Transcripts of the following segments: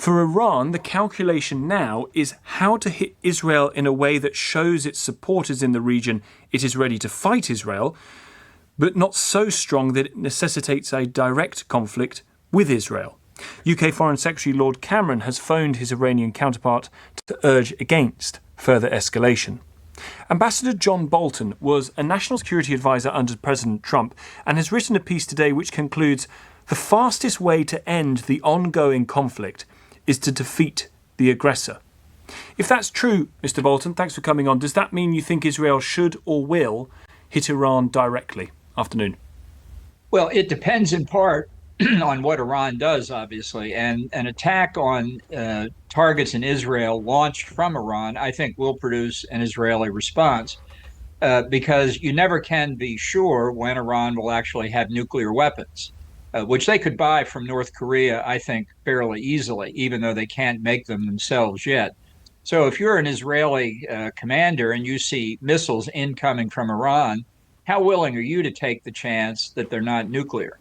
For Iran, the calculation now is how to hit Israel in a way that shows its supporters in the region it is ready to fight Israel, but not so strong that it necessitates a direct conflict with Israel. UK Foreign Secretary Lord Cameron has phoned his Iranian counterpart to urge against further escalation. Ambassador John Bolton was a national security advisor under President Trump and has written a piece today which concludes the fastest way to end the ongoing conflict is to defeat the aggressor. If that's true, Mr. Bolton, thanks for coming on, does that mean you think Israel should or will hit Iran directly? Afternoon. Well, it depends in part on what Iran does, obviously. And an attack on targets in Israel launched from Iran, I think, will produce an Israeli response because you never can be sure when Iran will actually have nuclear weapons. Which they could buy from North Korea, I think, fairly easily, even though they can't make them themselves yet. So if you're an Israeli commander and you see missiles incoming from Iran, how willing are you to take the chance that they're not nuclear?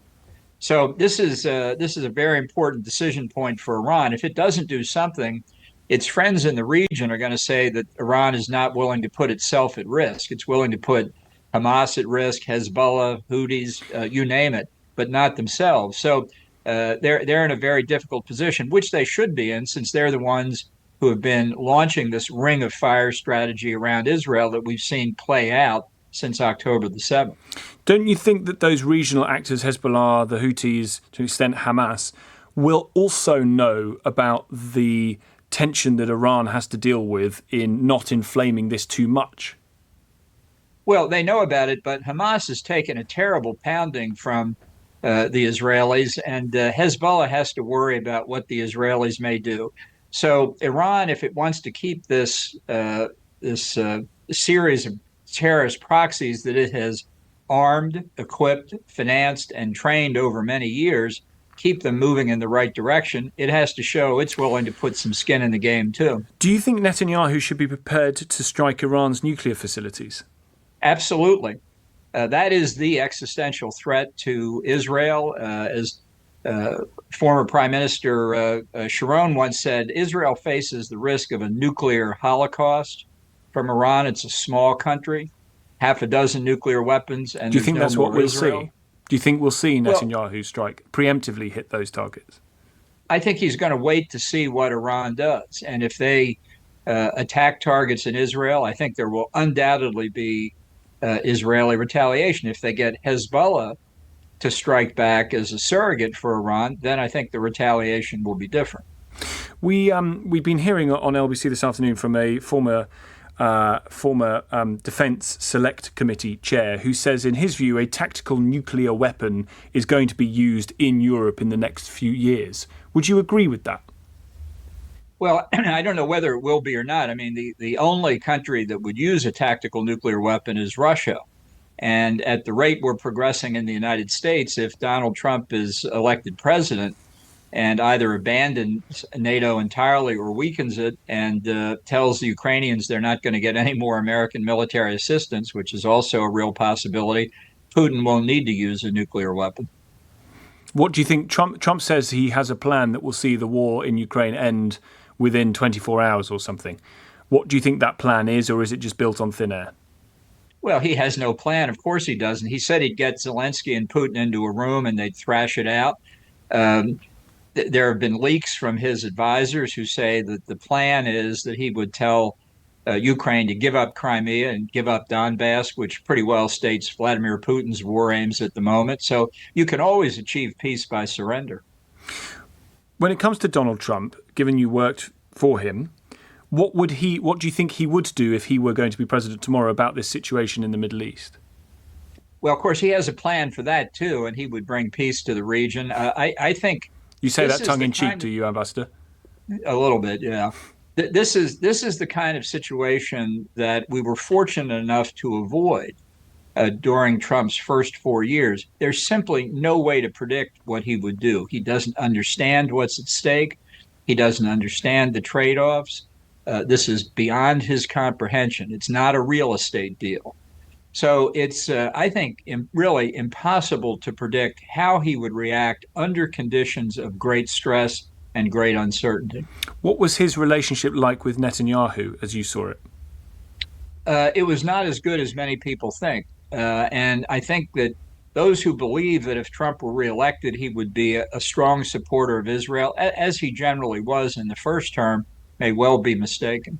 So this is a very important decision point for Iran. If it doesn't do something, its friends in the region are going to say that Iran is not willing to put itself at risk. It's willing to put Hamas at risk, Hezbollah, Houthis, you name it, but not themselves. So they're in a very difficult position, which they should be in, since they're the ones who have been launching this ring of fire strategy around Israel that we've seen play out since October the 7th. Don't you think that those regional actors, Hezbollah, the Houthis, to an extent Hamas, will also know about the tension that Iran has to deal with in not inflaming this too much? Well, they know about it, but Hamas has taken a terrible pounding from the Israelis, and Hezbollah has to worry about what the Israelis may do. So Iran, if it wants to keep this series of terrorist proxies that it has armed, equipped, financed, and trained over many years, keep them moving in the right direction, it has to show it's willing to put some skin in the game too. Do you think Netanyahu should be prepared to strike Iran's nuclear facilities? Absolutely. That is the existential threat to Israel. As former Prime Minister Sharon once said, Israel faces the risk of a nuclear holocaust from Iran. It's a small country, half a dozen nuclear weapons, and do you think that's what we'll Israel. See? Do you think we'll see Netanyahu strike, preemptively hit those targets? I think he's going to wait to see what Iran does. And if they attack targets in Israel, I think there will undoubtedly be Israeli retaliation. If they get Hezbollah to strike back as a surrogate for Iran, then I think the retaliation will be different. We've been hearing on LBC this afternoon from a former Defence Select Committee chair who says, in his view, a tactical nuclear weapon is going to be used in Europe in the next few years. Would you agree with that? Well, I don't know whether it will be or not. I mean, the only country that would use a tactical nuclear weapon is Russia. And at the rate we're progressing in the United States, if Donald Trump is elected president and either abandons NATO entirely or weakens it and tells the Ukrainians they're not going to get any more American military assistance, which is also a real possibility, Putin will need to use a nuclear weapon. What do you think? Trump says he has a plan that will see the war in Ukraine end within 24 hours or something. What do you think that plan is, or is it just built on thin air? Well, he has no plan. Of course he doesn't. He said he'd get Zelensky and Putin into a room and they'd thrash it out. There have been leaks from his advisors who say that the plan is that he would tell Ukraine to give up Crimea and give up Donbass, which pretty well states Vladimir Putin's war aims at the moment. So you can always achieve peace by surrender. When it comes to Donald Trump, given you worked for him, what do you think he would do if he were going to be president tomorrow about this situation in the Middle East? Well, of course, he has a plan for that, too, and he would bring peace to the region. I think... You say that tongue-in-cheek, do you, Ambassador? A little bit, yeah. This is the kind of situation that we were fortunate enough to avoid during Trump's first 4 years. There's simply no way to predict what he would do. He doesn't understand what's at stake. He doesn't understand the trade-offs. This is beyond his comprehension. It's not a real estate deal. So it's, I think, really impossible to predict how he would react under conditions of great stress and great uncertainty. What was his relationship like with Netanyahu as you saw it? It was not as good as many people think. And I think that those who believe that if Trump were reelected, he would be a strong supporter of Israel, as he generally was in the first term, may well be mistaken.